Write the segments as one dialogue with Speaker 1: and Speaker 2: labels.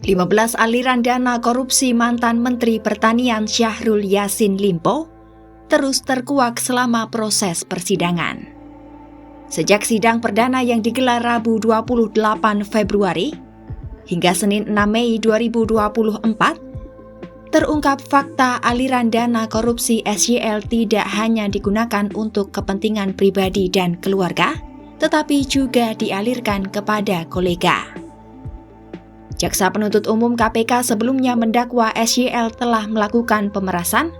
Speaker 1: 15 aliran dana korupsi mantan Menteri Pertanian Syahrul Yassin Limpo terus terkuak selama proses persidangan. Sejak sidang perdana yang digelar Rabu 28 Februari hingga Senin 6 Mei 2024, terungkap fakta aliran dana korupsi SYL tidak hanya digunakan untuk kepentingan pribadi dan keluarga, tetapi juga dialirkan kepada kolega. Jaksa Penuntut Umum KPK sebelumnya mendakwa SYL telah melakukan pemerasan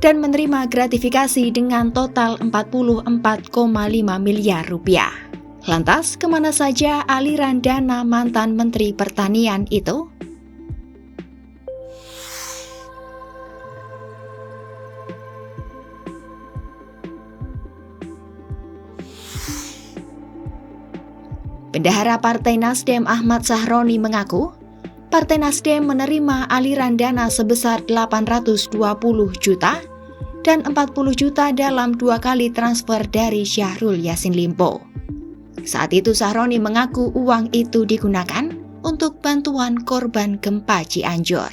Speaker 1: dan menerima gratifikasi dengan total 44,5 miliar rupiah. Lantas, kemana saja aliran dana mantan Menteri Pertanian itu? Bendahara Partai Nasdem Ahmad Sahroni mengaku, Partai Nasdem menerima aliran dana sebesar 820 juta dan 40 juta dalam 2 kali transfer dari Syahrul Yassin Limpo. Saat itu Sahroni mengaku uang itu digunakan untuk bantuan korban gempa Cianjur.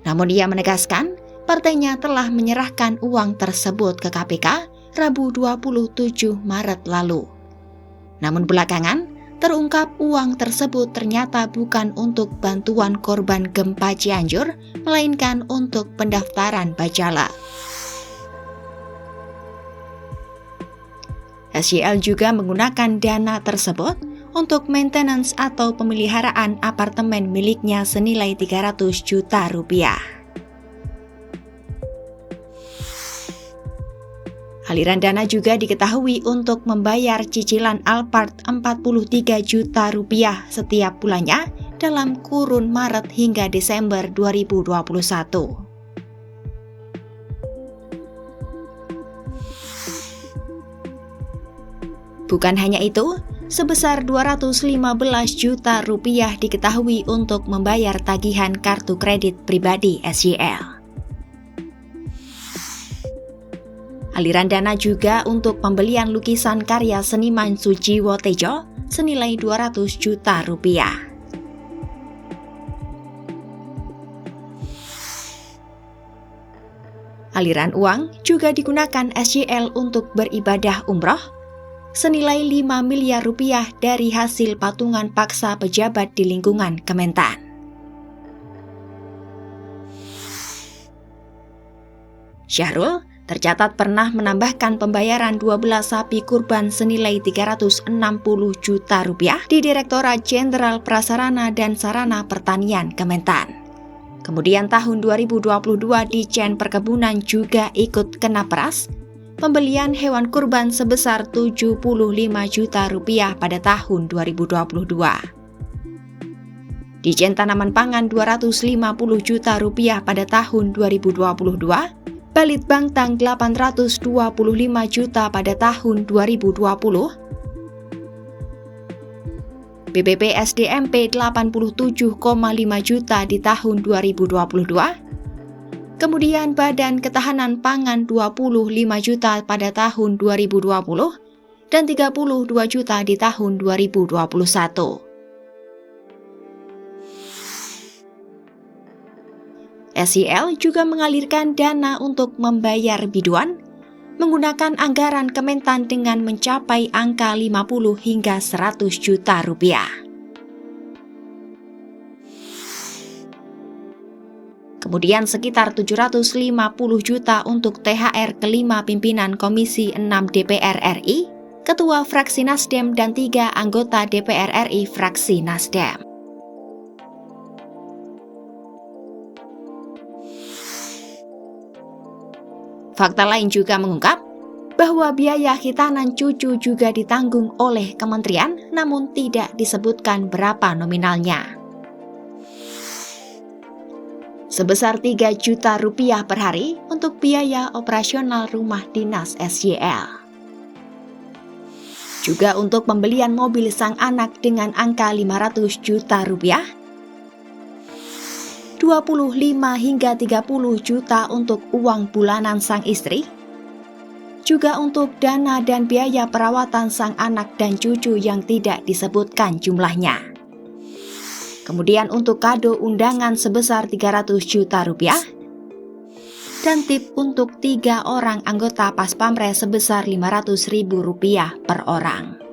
Speaker 1: Namun ia menegaskan, partainya telah menyerahkan uang tersebut ke KPK Rabu 27 Maret lalu. Namun belakangan, terungkap uang tersebut ternyata bukan untuk bantuan korban gempa Cianjur, melainkan untuk pendaftaran Bacala. SYL juga menggunakan dana tersebut untuk maintenance atau pemeliharaan apartemen miliknya senilai 300 juta rupiah. Aliran dana juga diketahui untuk membayar cicilan Alphard 43 juta rupiah setiap bulannya dalam kurun Maret hingga Desember 2021. Bukan hanya itu, sebesar 215 juta rupiah diketahui untuk membayar tagihan kartu kredit pribadi SYL. Aliran dana juga untuk pembelian lukisan karya seniman Sujiwo Tejo senilai 200 juta rupiah. Aliran uang juga digunakan SYL untuk beribadah umroh senilai 5 miliar rupiah dari hasil patungan paksa pejabat di lingkungan Kementan. Syahrul tercatat pernah menambahkan pembayaran 12 sapi kurban senilai 360 juta rupiah di Direktorat Jenderal Prasarana dan Sarana Pertanian Kementan. Kemudian tahun 2022 Ditjen Perkebunan juga ikut kena peras pembelian hewan kurban sebesar 75 juta rupiah pada tahun 2022. Ditjen Tanaman Pangan 250 juta rupiah pada tahun 2022, Balit Bangtang 825 juta pada tahun 2020, BPP SDMP 87,5 juta di tahun 2022, kemudian Badan Ketahanan Pangan 25 juta pada tahun 2020, dan 32 juta di tahun 2021. SYL juga mengalirkan dana untuk membayar biduan menggunakan anggaran Kementan dengan mencapai angka 50 hingga 100 juta rupiah. Kemudian sekitar 750 juta untuk THR kelima pimpinan Komisi 6 DPR RI, Ketua Fraksi Nasdem dan 3 anggota DPR RI Fraksi Nasdem. Fakta lain juga mengungkap bahwa biaya khitanan cucu juga ditanggung oleh kementerian, namun tidak disebutkan berapa nominalnya. Sebesar 3 juta rupiah per hari untuk biaya operasional rumah dinas SYL. Juga untuk pembelian mobil sang anak dengan angka 500 juta rupiah, 25 hingga 30 juta untuk uang bulanan sang istri, juga untuk dana dan biaya perawatan sang anak dan cucu yang tidak disebutkan jumlahnya. Kemudian untuk kado undangan sebesar 300 juta rupiah, dan tip untuk 3 orang anggota Pas Pampres sebesar 500.000 rupiah per orang.